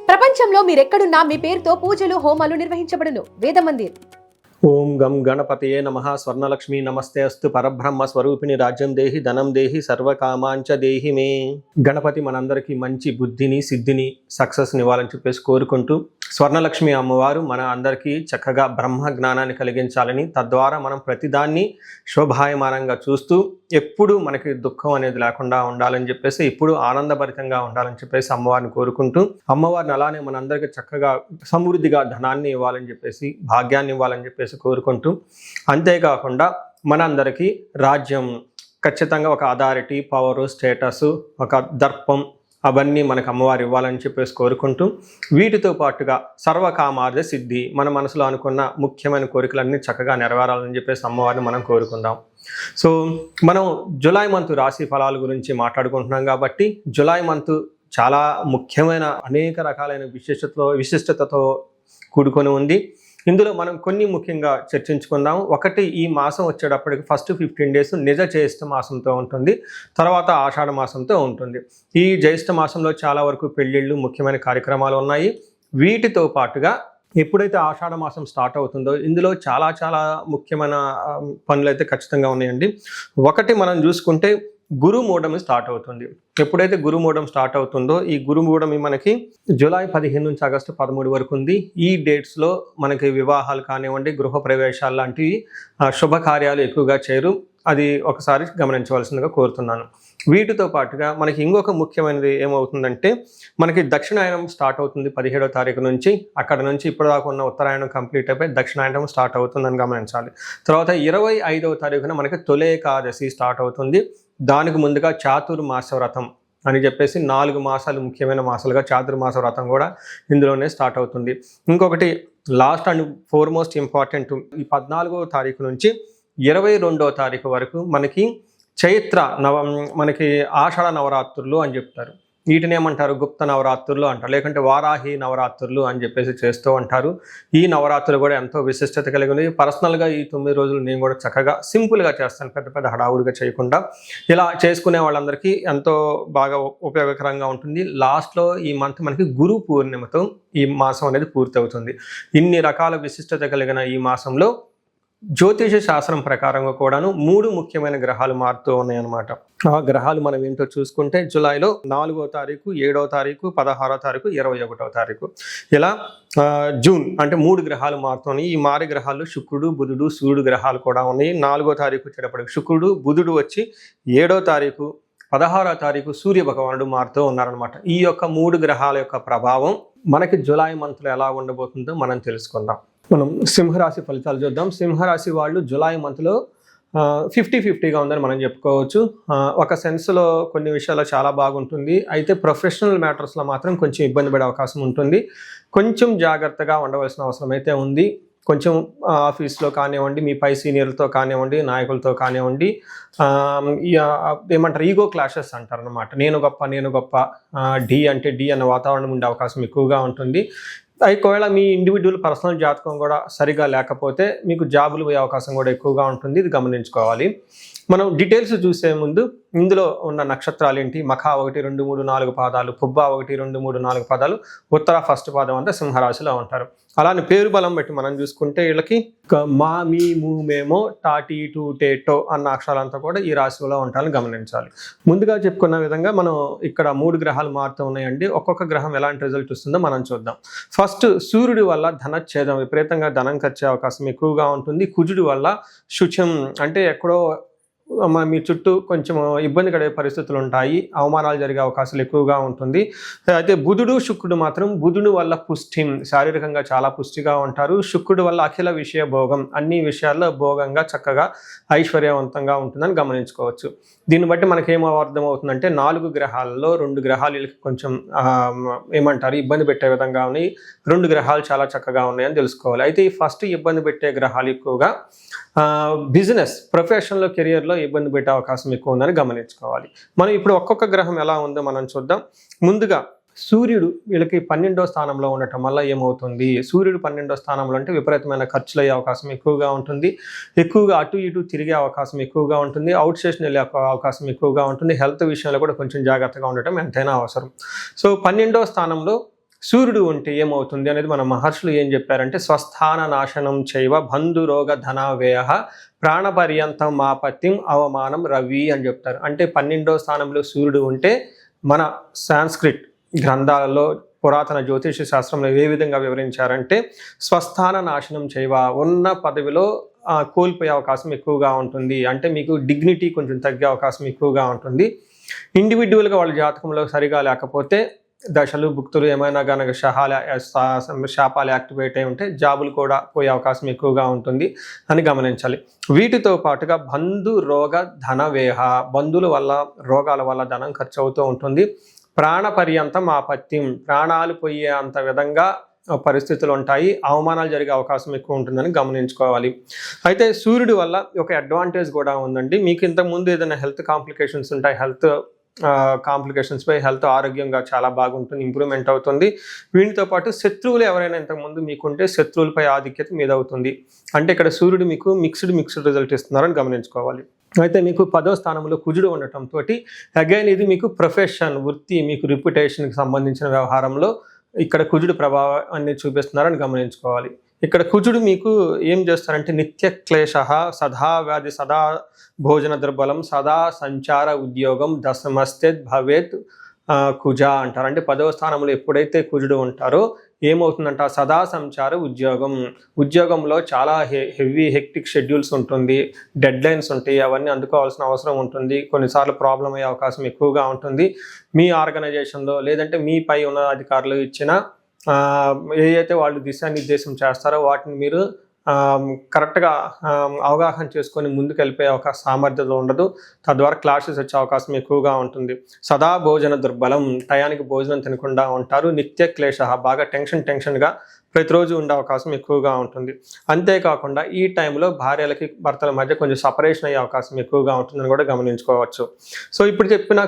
ప్రపంచంలో మీరెక్కడున్నా మీ పేరుతో పూజలు హోమాలు నిర్వహించబడును. వేద మందిర్. ఓం గం గణపతయే నమః. స్వర్ణలక్ష్మి నమస్తే అస్తు. పరబ్రహ్మ స్వరూపిణి రాజ్యం దేహి ధనం దేహి సర్వకామాంచ దేహి మే. గణపతి మనందరికీ మంచి బుద్ధిని సిద్ధిని సక్సెస్ని ఇవ్వాలని చెప్పేసి కోరుకుంటూ, స్వర్ణలక్ష్మి అమ్మవారు మన అందరికీ చక్కగా బ్రహ్మ జ్ఞానాన్ని కలిగించాలని, తద్వారా మనం ప్రతిదాన్ని శోభాయమానంగా చూస్తూ ఎప్పుడు మనకి దుఃఖం అనేది లేకుండా ఉండాలని చెప్పేసి, ఇప్పుడు ఆనందభరితంగా ఉండాలని చెప్పేసి అమ్మవారిని కోరుకుంటూ, అమ్మవారిని అలానే మనందరికీ చక్కగా సమృద్ధిగా ధనాన్ని ఇవ్వాలని చెప్పేసి, భాగ్యాన్ని ఇవ్వాలని చెప్పేసి కోరుకుంటూ, అంతేకాకుండా మనందరికీ రాజ్యం ఖచ్చితంగా ఒక అథారిటీ, పవరు, స్టేటస్, ఒక దర్పం అవన్నీ మనకు అమ్మవారు ఇవ్వాలని చెప్పేసి కోరుకుంటూ, వీటితో పాటుగా సర్వకామార్థ సిద్ధి, మన మనసులో అనుకున్న ముఖ్యమైన కోరికలన్నీ చక్కగా నెరవేరాలని చెప్పేసి అమ్మవారిని మనం కోరుకుందాం. సో మనం జూలై మంత్ రాశి ఫలాల గురించి మాట్లాడుకుంటున్నాం కాబట్టి, జూలై మంత్ చాలా ముఖ్యమైన అనేక రకాలైన విశిష్టతతో కూడుకొని ఉంది. ఇందులో మనం కొన్ని ముఖ్యంగా చర్చించుకుందాం. ఒకటి, ఈ మాసం వచ్చేటప్పటికి ఫస్ట్ 15 days నిజ జ్యేష్ఠ మాసంతో ఉంటుంది, తర్వాత ఆషాఢ మాసంతో ఉంటుంది. ఈ జ్యేష్ఠ మాసంలో చాలా వరకు పెళ్ళిళ్ళు, ముఖ్యమైన కార్యక్రమాలు ఉన్నాయి. వీటితో పాటుగా ఎప్పుడైతే ఆషాఢ మాసం స్టార్ట్ అవుతుందో ఇందులో చాలా ముఖ్యమైన పనులు అయితే ఖచ్చితంగా ఉన్నాయండి. ఒకటి మనం చూసుకుంటే గురుమూఢమి స్టార్ట్ అవుతుంది. ఎప్పుడైతే గురుమూఢం స్టార్ట్ అవుతుందో, ఈ గురుమూఢమి మనకి జూలై 15 నుంచి ఆగస్టు 13 వరకు ఉంది. ఈ డేట్స్లో మనకి వివాహాలు కానివ్వండి, గృహ ప్రవేశాలు లాంటివి శుభకార్యాలు ఎక్కువగా చేయరు. అది ఒకసారి గమనించవలసిందిగా కోరుతున్నాను. వీటితో పాటుగా మనకి ఇంకొక ముఖ్యమైనది ఏమవుతుందంటే, మనకి దక్షిణాయనం స్టార్ట్ అవుతుంది 17వ తారీఖు నుంచి. అక్కడ నుంచి ఇప్పటిదాకా ఉన్న ఉత్తరాయణం కంప్లీట్ అయిపోయి దక్షిణాయనం స్టార్ట్ అవుతుందని గమనించాలి. తర్వాత 25వ తారీఖున మనకి తొలి ఏకాదశి స్టార్ట్ అవుతుంది. దానికి ముందుగా చాతుర్మాస వ్రతం అని చెప్పేసి 4 మాసాలు ముఖ్యమైన మాసాలుగా చాతుర్మాస వ్రతం కూడా ఇందులోనే స్టార్ట్ అవుతుంది. ఇంకొకటి లాస్ట్ అండ్ ఫోర్మోస్ట్ ఇంపార్టెంట్, ఈ 14వ తారీఖు నుంచి 22వ తారీఖు వరకు మనకి చైత్ర మనకి ఆషాఢ నవరాత్రులు అని చెప్తారు. వీటిని ఏమంటారు? గుప్త నవరాత్రులు అంటారు, లేకుంటే వారాహి నవరాత్రులు అని చెప్పేసి చేస్తూ ఉంటారు. ఈ నవరాత్రులు కూడా ఎంతో విశిష్టత కలిగి ఉంది. పర్సనల్గా ఈ 9 రోజులు నేను కూడా చక్కగా సింపుల్గా చేస్తాను, పెద్ద హడావుడిగా చేయకుండా. ఇలా చేసుకునే వాళ్ళందరికీ ఎంతో బాగా ఉపయోగకరంగా ఉంటుంది. లాస్ట్లో ఈ మంత్ మనకి గురు పూర్ణిమతో ఈ మాసం అనేది పూర్తి అవుతుంది. ఇన్ని రకాల విశిష్టత కలిగిన ఈ మాసంలో జ్యోతిష శాస్త్రం ప్రకారంగా కూడాను 3 ముఖ్యమైన గ్రహాలు మారుతూ ఉన్నాయన్నమాట. ఆ గ్రహాలు మనం ఏంటో చూసుకుంటే, జూలైలో 4వ తారీఖు, 7వ తారీఖు, 16వ తారీఖు, 21వ తారీఖు, ఇలా జూన్ అంటే 3 గ్రహాలు మారుతున్నాయి. ఈ మారి గ్రహాలు శుక్రుడు, బుధుడు, సూర్యుడు గ్రహాలు కూడా ఉన్నాయి. 4వ తారీఖు వచ్చేటప్పటికి శుక్రుడు, బుధుడు వచ్చి 7వ తారీఖు, 16వ తారీఖు సూర్య భగవానుడు మారుతూ ఉన్నారనమాట. ఈ యొక్క 3 గ్రహాల యొక్క ప్రభావం మనకి జూలై మంత్లో ఎలా ఉండబోతుందో మనం తెలుసుకుందాం. మనం సింహరాశి ఫలితాలు చూద్దాం. సింహరాశి వాళ్ళు జూలై మంత్లో 50-50గా ఉందని మనం చెప్పుకోవచ్చు. ఒక సెన్స్లో కొన్ని విషయాల్లో చాలా బాగుంటుంది. అయితే ప్రొఫెషనల్ మ్యాటర్స్లో మాత్రం కొంచెం ఇబ్బంది పడే అవకాశం ఉంటుంది. కొంచెం జాగ్రత్తగా ఉండవలసిన అవసరం అయితే ఉంది. కొంచెం ఆఫీస్లో కానివ్వండి, మీ పై సీనియర్లతో కానివ్వండి, నాయకులతో కానివ్వండి, ఏమంటారు, ఈగో క్లాషెస్ అంటారు అనమాట. నేను గొప్ప డి అంటే డి అన్న వాతావరణం ఉండే అవకాశం ఎక్కువగా ఉంటుంది. ఒకవేళ మీ ఇండివిజువల్ పర్సనల్ జాతకం కూడా సరిగా లేకపోతే మీకు జాబులు పోయే అవకాశం కూడా ఎక్కువగా ఉంటుంది. ఇది గమనించుకోవాలి. మనం డీటెయిల్స్ చూసే ముందు ఇందులో ఉన్న నక్షత్రాలు ఏంటి? మఖ 1, 2, 3, 4 పాదాలు, పుబ్బ 1, 2, 3, 4 పాదాలు, ఉత్తర ఫస్ట్ పాదం అంతా సింహరాశిలో ఉంటారు. అలానే పేరు బలం బట్టి మనం చూసుకుంటే వీళ్ళకి మా, మీ, ము, మేమో, టా, టీ, టు, టే, టో అన్న అక్షరాలంతా కూడా ఈ రాశిలో ఉంటారని గమనించాలి. ముందుగా చెప్పుకున్న విధంగా మనం ఇక్కడ 3 గ్రహాలు మారుతూ ఉన్నాయండి. ఒక్కొక్క గ్రహం ఎలాంటి రిజల్ట్ వస్తుందో మనం చూద్దాం. ఫస్ట్, సూర్యుడి వల్ల ధనచ్ఛేదం, విపరీతంగా ధనం ఖర్చే అవకాశం ఎక్కువగా ఉంటుంది. కుజుడి వల్ల శుచం అంటే ఎక్కడో మీ చుట్టూ కొంచెం ఇబ్బంది పడే పరిస్థితులు ఉంటాయి, అవమానాలు జరిగే అవకాశాలు ఎక్కువగా ఉంటుంది. అయితే బుధుడు, శుక్రుడు మాత్రం, బుధుడు వల్ల పుష్టి, శారీరకంగా చాలా పుష్టిగా ఉంటారు. శుక్రుడు వల్ల అఖిల విషయ భోగం, అన్ని విషయాల్లో భోగంగా చక్కగా ఐశ్వర్యవంతంగా ఉంటుందని గమనించుకోవచ్చు. దీన్ని బట్టి మనకేమో అర్థమవుతుందంటే 4 గ్రహాలలో 2 గ్రహాలు వీళ్ళకి కొంచెం ఏమంటారు, ఇబ్బంది పెట్టే విధంగా ఉన్నాయి. 2 గ్రహాలు చాలా చక్కగా ఉన్నాయని తెలుసుకోవాలి. అయితే ఈ ఫస్ట్ ఇబ్బంది పెట్టే గ్రహాలు ఎక్కువగా బిజినెస్, ప్రొఫెషన్లో, కెరియర్లో ఇబ్బంది పెట్టే అవకాశం ఎక్కువ ఉందని గమనించుకోవాలి. మనం ఇప్పుడు ఒక్కొక్క గ్రహం ఎలా ఉందో మనం చూద్దాం. ముందుగా సూర్యుడు వీళ్ళకి 12వ స్థానంలో ఉండటం వల్ల ఏమవుతుంది? సూర్యుడు 12వ స్థానంలో అంటే విపరీతమైన ఖర్చులు అయ్యే అవకాశం ఎక్కువగా ఉంటుంది. ఎక్కువగా అటు ఇటు తిరిగే అవకాశం ఎక్కువగా ఉంటుంది. అవుట్ స్టేషన్ వెళ్ళే అవకాశం ఎక్కువగా ఉంటుంది. హెల్త్ విషయంలో కూడా కొంచెం జాగ్రత్తగా ఉండటం ఎంతైనా అవసరం. సో 12వ స్థానంలో సూర్యుడు ఉంటే ఏమవుతుంది అనేది మన మహర్షులు ఏం చెప్పారంటే స్వస్థాన నాశనం చైవ బంధురోగ ధనావ్యయ ప్రాణపర్యంతం మాపత్యం అవమానం రవి అని చెప్తారు. అంటే 12వ స్థానంలో సూర్యుడు ఉంటే మన సాంస్క్రిట్ గ్రంథాలలో పురాతన జ్యోతిష శాస్త్రంలో ఏ విధంగా వివరించారంటే స్వస్థాన నాశనం చేయవ, ఉన్న పదవిలో కోల్పోయే అవకాశం ఎక్కువగా ఉంటుంది. అంటే మీకు డిగ్నిటీ కొంచెం తగ్గే అవకాశం ఎక్కువగా ఉంటుంది. ఇండివిజువల్గా వాళ్ళ జాతకంలో సరిగా లేకపోతే దశలు భుక్తులు ఏమైనా కనుక శాపాలు యాక్టివేట్ అయి ఉంటే జాబులు కూడా పోయే అవకాశం ఎక్కువగా ఉంటుంది అని గమనించాలి. వీటితో పాటుగా బంధు రోగ ధన వేహ, బంధువుల వల్ల రోగాల వల్ల ధనం ఖర్చు అవుతూ ఉంటుంది. ప్రాణపర్యంతం ఆపత్యం, ప్రాణాలు పోయే అంత విధంగా పరిస్థితులు ఉంటాయి. అవమానాలు జరిగే అవకాశం ఎక్కువ ఉంటుందని గమనించుకోవాలి. అయితే సూర్యుడి వల్ల ఒక అడ్వాంటేజ్ కూడా ఉందండి. మీకు ఇంతకుముందు ఏదైనా హెల్త్ కాంప్లికేషన్స్ ఉంటాయి, హెల్త్ కాంప్లికేషన్స్ పై హెల్త్ ఆరోగ్యంగా చాలా బాగుంటుంది, ఇంప్రూవ్మెంట్ అవుతుంది. వీటితో పాటు శత్రువులు ఎవరైనా ఇంతకుముందు మీకుంటే శత్రువులపై ఆధిక్యత మీద అవుతుంది. అంటే ఇక్కడ సూర్యుడు మీకు మిక్స్డ్ రిజల్ట్ ఇస్తున్నారని గమనించుకోవాలి. అయితే మీకు 10వ స్థానంలో కుజుడు ఉండటంతో అగైన్ ఇది మీకు ప్రొఫెషన్, వృత్తి, మీకు రిప్యుటేషన్కి సంబంధించిన వ్యవహారంలో ఇక్కడ కుజుడు ప్రభావాన్ని చూపిస్తున్నారని గమనించుకోవాలి. ఇక్కడ కుజుడు మీకు ఏం చేస్తారంటే నిత్య క్లేశ, సదా వ్యాధి, సదా భోజన దుర్బలం, సదా సంచార ఉద్యోగం, దశమస్తే భవేత్ కుజ అంటారు. అంటే 10వ స్థానంలో ఎప్పుడైతే కుజుడు ఉంటారో ఏమవుతుందంట, సదా సంచార ఉద్యోగంలో చాలా హెవీ హెక్టిక్ షెడ్యూల్స్ ఉంటుంది, డెడ్ లైన్స్ ఉంటాయి, అవన్నీ అందుకోవాల్సిన అవసరం ఉంటుంది. కొన్నిసార్లు ప్రాబ్లం అయ్యే అవకాశం ఎక్కువగా ఉంటుంది. మీ ఆర్గనైజేషన్లో లేదంటే మీ పై ఉన్న అధికారులు ఇచ్చిన ఏదైతే వాళ్ళు దిశానిర్దేశం చేస్తారో వాటిని మీరు కరెక్ట్గా అవగాహన చేసుకొని ముందుకు వెళ్ళిపోయే ఒక సామర్థ్యత ఉండదు. తద్వారా క్లాషెస్ వచ్చే అవకాశం ఎక్కువగా ఉంటుంది. సదా భోజన దుర్బలం, టయానికి భోజనం తినకుండా ఉంటారు. నిత్య క్లేశ, బాగా టెన్షన్గా ప్రతిరోజు ఉండే అవకాశం ఎక్కువగా ఉంటుంది. అంతేకాకుండా ఈ టైంలో భార్యలకి భర్తల మధ్య కొంచెం సపరేషన్ అయ్యే అవకాశం ఎక్కువగా ఉంటుందని కూడా గమనించుకోవచ్చు. సో ఇప్పుడు చెప్పిన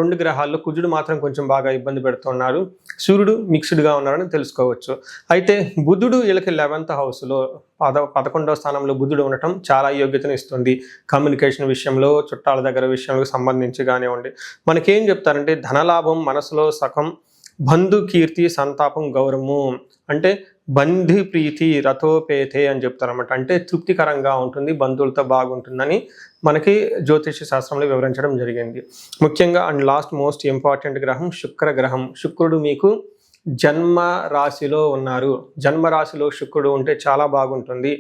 2 గ్రహాల్లో కుజుడు మాత్రం కొంచెం బాగా ఇబ్బంది పెడుతున్నారు, సూర్యుడు మిక్స్డ్గా ఉన్నారని తెలుసుకోవచ్చు. అయితే బుధుడు వీళ్ళకి 11th హౌస్లో 11వ స్థానంలో బుధుడు ఉండటం చాలా యోగ్యతను ఇస్తుంది. కమ్యూనికేషన్ విషయంలో, చుట్టాల దగ్గర విషయంలో సంబంధించి కానివ్వండి. మనకేం చెప్తారంటే ధనలాభం, మనసులో సఖం, బంధు కీర్తి, సంతాపం, గౌరవము. అంటే బంధు ప్రీతి రథోపేతే అని చెప్తారన్నమాట. అంటే తృప్తికరంగా ఉంటుంది, బంధువులతో బాగుంటుందని మనకి జ్యోతిష శాస్త్రంలో వివరించడం జరిగింది. ముఖ్యంగా అండ్ లాస్ట్ మోస్ట్ ఇంపార్టెంట్ గ్రహం శుక్ర గ్రహం. శుక్రుడు మీకు జన్మ రాశిలో ఉన్నారు. జన్మ రాశిలో శుక్రుడు ఉంటే చాలా బాగుంటుంది,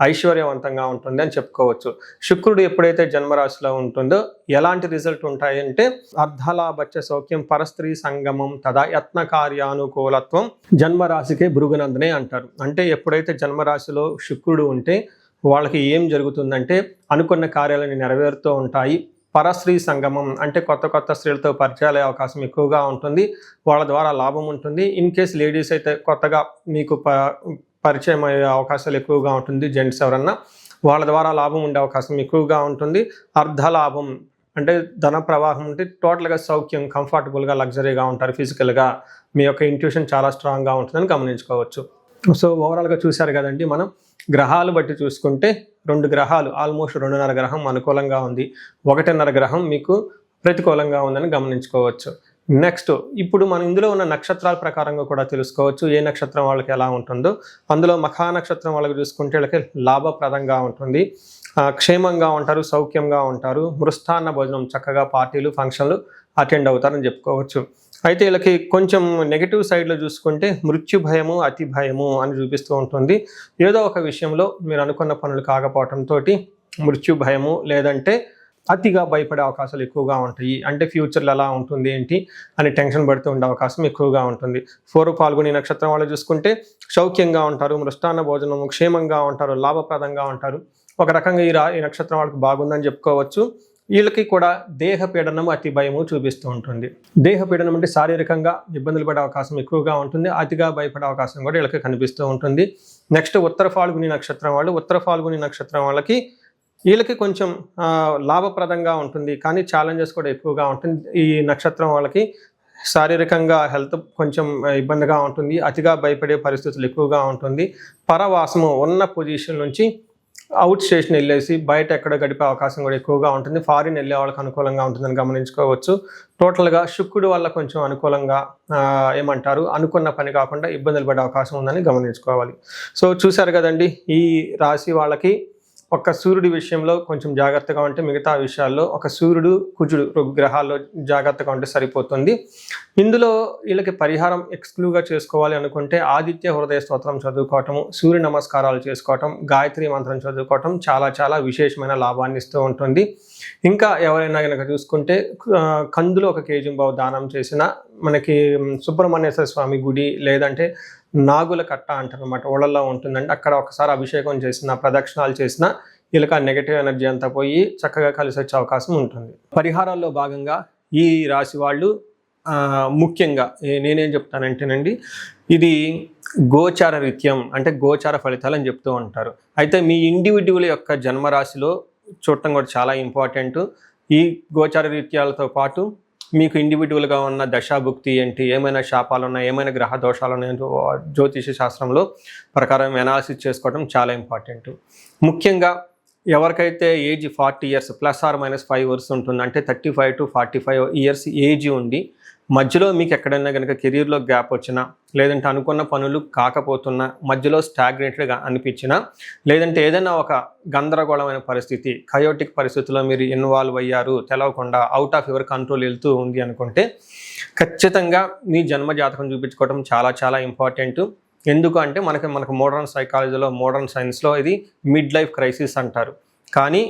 ఐశ్వర్యవంతంగా ఉంటుంది అని చెప్పుకోవచ్చు. శుక్రుడు ఎప్పుడైతే జన్మరాశిలో ఉంటుందో ఎలాంటి రిజల్ట్ ఉంటాయంటే అర్ధలాభచ్చ సౌఖ్యం, పరస్త్రీ సంగమం, తదా యత్న కార్యానుకూలత్వం, జన్మరాశికే భృగునందనే అంటారు. అంటే ఎప్పుడైతే జన్మరాశిలో శుక్రుడు ఉంటే వాళ్ళకి ఏం జరుగుతుందంటే అనుకున్న కార్యాలను నెరవేరుతూ ఉంటాయి. పరస్త్రీ సంగమం అంటే కొత్త స్త్రీలతో పరిచయాలు అయ్యే అవకాశం ఎక్కువగా ఉంటుంది, వాళ్ళ ద్వారా లాభం ఉంటుంది. ఇన్ కేస్ లేడీస్ అయితే కొత్తగా మీకు పరిచయం అయ్యే అవకాశాలు ఎక్కువగా ఉంటుంది. జెంట్స్ ఎవరన్నా వాళ్ళ ద్వారా లాభం ఉండే అవకాశం ఎక్కువగా ఉంటుంది. అర్ధలాభం అంటే ధన ప్రవాహం ఉంటే టోటల్గా సౌఖ్యం, కంఫర్టబుల్గా, లగ్జరీగా ఉంటారు. ఫిజికల్గా మీ యొక్క ఇంట్యూషన్ చాలా స్ట్రాంగ్గా ఉంటుందని గమనించుకోవచ్చు. సో ఓవరాల్గా చూశారు కదండి. మనం గ్రహాలు బట్టి చూసుకుంటే 2 గ్రహాలు ఆల్మోస్ట్ 2.5 గ్రహం అనుకూలంగా ఉంది, 1.5 గ్రహం మీకు ప్రతికూలంగా ఉందని గమనించుకోవచ్చు. నెక్స్ట్ ఇప్పుడు మనం ఇందులో ఉన్న నక్షత్రాల ప్రకారంగా కూడా తెలుసుకోవచ్చు ఏ నక్షత్రం వాళ్ళకి ఎలా ఉంటుందో. అందులో మఖా నక్షత్రం వాళ్ళకి చూసుకుంటే వీళ్ళకి లాభప్రదంగా ఉంటుంది, క్షేమంగా ఉంటారు, సౌఖ్యంగా ఉంటారు. మృష్టాన్న భోజనం, చక్కగా పార్టీలు, ఫంక్షన్లు అటెండ్ అవుతారని చెప్పుకోవచ్చు. అయితే వీళ్ళకి కొంచెం నెగిటివ్ సైడ్లో చూసుకుంటే మృత్యు భయము, అతి భయము అని చూపిస్తూ ఉంటుంది. ఏదో ఒక విషయంలో మీరు అనుకున్న పనులు కాకపోవడంతో మృత్యు భయము, లేదంటే అతిగా భయపడే అవకాశాలు ఎక్కువగా ఉంటాయి. అంటే ఫ్యూచర్లో ఎలా ఉంటుంది ఏంటి అని టెన్షన్ పడుతూ ఉండే అవకాశం ఎక్కువగా ఉంటుంది. 4 పాల్గొని నక్షత్రం వాళ్ళు చూసుకుంటే సౌఖ్యంగా ఉంటారు, మృష్టాన్న భోజనము, క్షేమంగా ఉంటారు, లాభప్రదంగా ఉంటారు. ఒక రకంగా ఈ నక్షత్రం వాళ్ళకి బాగుందని చెప్పుకోవచ్చు. వీళ్ళకి కూడా దేహపీడనం, అతి భయము చూపిస్తూ ఉంటుంది. దేహపీడనం అంటే శారీరకంగా ఇబ్బందులు పడే అవకాశం ఎక్కువగా ఉంటుంది, అతిగా భయపడే అవకాశం కూడా వీళ్ళకి కనిపిస్తూ ఉంటుంది. నెక్స్ట్ ఉత్తర ఫాల్గుని నక్షత్రం వాళ్ళు, ఉత్తర ఫాల్గుని నక్షత్రం వాళ్ళకి వీళ్ళకి కొంచెం లాభప్రదంగా ఉంటుంది, కానీ ఛాలెంజెస్ కూడా ఎక్కువగా ఉంటుంది. ఈ నక్షత్రం వాళ్ళకి శారీరకంగా హెల్త్ కొంచెం ఇబ్బందిగా ఉంటుంది, అతిగా భయపడే పరిస్థితులు ఎక్కువగా ఉంటుంది. పరవాసము, ఉన్న పొజిషన్ నుంచి అవుట్ స్టేషన్ వెళ్ళేసి బయట ఎక్కడ గడిపే అవకాశం కూడా ఎక్కువగా ఉంటుంది. ఫారిన్ వెళ్ళే వాళ్ళకి అనుకూలంగా ఉంటుందని గమనించుకోవచ్చు. టోటల్గా శుక్రుడు వల్ల కొంచెం అనుకూలంగా అనుకున్న పని కాకుండా ఇబ్బందులు పడే అవకాశం ఉందని గమనించుకోవాలి. సో చూశారు కదండి, ఈ రాశి వాళ్ళకి ఒక్క సూర్యుడి విషయంలో కొంచెం జాగ్రత్తగా ఉంటే మిగతా విషయాల్లో ఒక సూర్యుడు కుజుడు గ్రహాల్లో జాగ్రత్తగా ఉంటే సరిపోతుంది. ఇందులో వీళ్ళకి పరిహారం ఎక్స్క్లూవ్గా చేసుకోవాలి అనుకుంటే ఆదిత్య హృదయ స్తోత్రం చదువుకోవటం, సూర్య నమస్కారాలు చేసుకోవటం, గాయత్రి మంత్రం చదువుకోవటం చాలా చాలా విశేషమైన లాభాన్ని ఇస్తూ ఉంటుంది. ఇంకా ఎవరైనా కనుక చూసుకుంటే కందులు 1 కేజీ దానం చేసిన మనకి సుబ్రహ్మణ్యేశ్వర స్వామి గుడి లేదంటే నాగుల కట్ట అంటారనమాట, ఓళ్ళల్లో ఉంటుందండి. అక్కడ ఒకసారి అభిషేకం చేసిన ప్రదక్షిణాలు చేసిన వీళ్ళకి ఆ నెగటివ్ ఎనర్జీ అంతా పోయి చక్కగా కలిసి వచ్చే అవకాశం ఉంటుంది. పరిహారాల్లో భాగంగా ఈ రాశి వాళ్ళు ముఖ్యంగా నేనేం చెప్తానంటేనండి, ఇది గోచార రీత్యం అంటే గోచార ఫలితాలు అని చెప్తూ ఉంటారు. అయితే మీ ఇండివిడ్యువల్ యొక్క జన్మరాశిలో చూడటం కూడా చాలా ఇంపార్టెంట్. ఈ గోచార రీత్యాలతో పాటు మీకు ఇండివిజువల్గా ఉన్న దశాభుక్తి ఏంటి, ఏమైనా శాపాలు ఉన్నాయి, ఏమైనా గ్రహ దోషాలు ఉన్నాయో జ్యోతిష శాస్త్రంలో ప్రకారం అనాలిసిస్ చేసుకోవడం చాలా ఇంపార్టెంట్. ముఖ్యంగా ఎవరికైతే ఏజ్ 40 ఇయర్స్ +−5 ఇయర్స్ ఉంటుంది, అంటే 35 to 45 ఇయర్స్ ఏజ్ ఉండి మధ్యలో మీకు ఎక్కడైనా కనుక కెరీర్లో గ్యాప్ వచ్చినా, లేదంటే అనుకున్న పనులు కాకపోతున్నా, మధ్యలో స్టాగ్నేటెడ్గా అనిపించినా, లేదంటే ఏదైనా ఒక గందరగోళమైన పరిస్థితి, కయోటిక్ పరిస్థితుల్లో మీరు ఇన్వాల్వ్ అయ్యారు, తెలవకుండా అవుట్ ఆఫ్ యువర్ కంట్రోల్ వెళ్తూ ఉంది అనుకుంటే ఖచ్చితంగా మీ జన్మ జాతకం చూపించుకోవడం చాలా చాలా ఇంపార్టెంట్. ఎందుకు అంటే మనకు మోడర్న్ సైకాలజీలో, మోడర్న్ సైన్స్లో ఇది మిడ్ లైఫ్ క్రైసిస్ అంటారు. కానీ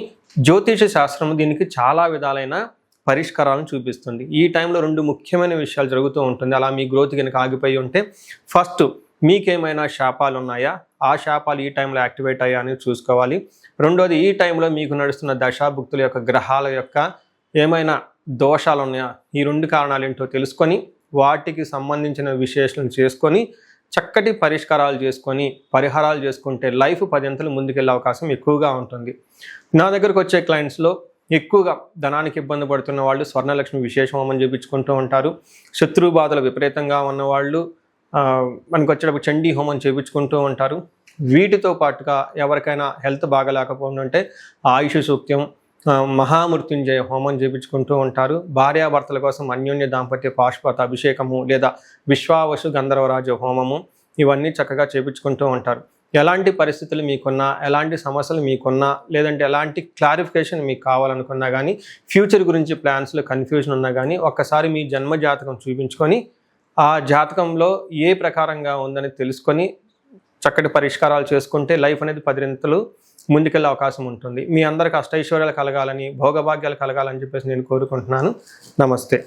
జ్యోతిష శాస్త్రం దీనికి చాలా విధాలైన పరిష్కారాలను చూపిస్తుంది. ఈ టైంలో 2 ముఖ్యమైన విషయాలు జరుగుతూ ఉంటుంది. అలా మీ గ్రోత్ కనుక ఆగిపోయి ఉంటే, ఫస్ట్ మీకేమైనా శాపాలు ఉన్నాయా, ఆ శాపాలు ఈ టైంలో యాక్టివేట్ అయ్యా అని చూసుకోవాలి. రెండోది, ఈ టైంలో మీకు నడుస్తున్న దశాభుక్తుల యొక్క గ్రహాల యొక్క ఏమైనా దోషాలు ఉన్నాయా, ఈ 2 కారణాలు ఏంటో తెలుసుకొని వాటికి సంబంధించిన విశ్లేషణ చేసుకొని చక్కటి పరిష్కారాలు చేసుకొని పరిహారాలు చేసుకుంటే లైఫ్ 10 అంతలు ముందుకెళ్ళే అవకాశం ఎక్కువగా ఉంటుంది. నా దగ్గరకు వచ్చే క్లయింట్స్లో ఎక్కువగా ధనానికి ఇబ్బంది పడుతున్న వాళ్ళు స్వర్ణలక్ష్మి విశేష హోమం చేయించుకుంటూ ఉంటారు. శత్రు బాధలు విపరీతంగా ఉన్నవాళ్ళు మనకు వచ్చేటప్పుడు చండీ హోమం చేయించుకుంటూ ఉంటారు. వీటితో పాటుగా ఎవరికైనా హెల్త్ బాగలేకపోతుంటే ఆయుష్ సూక్త్యం, మహామృత్యుంజయ హోమం చేయించుకుంటూ ఉంటారు. భార్యాభర్తల కోసం అన్యోన్య దాంపత్య పాశుపత అభిషేకము లేదా విశ్వావసు గంధర్వరాజ హోమము ఇవన్నీ చక్కగా చేయించుకుంటూ ఉంటారు. ఎలాంటి పరిస్థితులు మీకున్నా, ఎలాంటి సమస్యలు మీకున్నా, లేదంటే ఎలాంటి క్లారిఫికేషన్ మీకు కావాలనుకున్నా కానీ, ఫ్యూచర్ గురించి ప్లాన్స్లో కన్ఫ్యూజన్ ఉన్నా కానీ ఒక్కసారి మీ జన్మ జాతకం చూపించుకొని ఆ జాతకంలో ఏ ప్రకారంగా ఉందని తెలుసుకొని చక్కటి పరిష్కారాలు చేసుకుంటే లైఫ్ అనేది 10 అంతలు ముందుకెళ్ళే అవకాశం ఉంటుంది. మీ అందరికి అష్టైశ్వర్యాలు కలగాలని, భోగభాగ్యాలు కలగాలని చెప్పేసి నేను కోరుకుంటున్నాను. నమస్తే.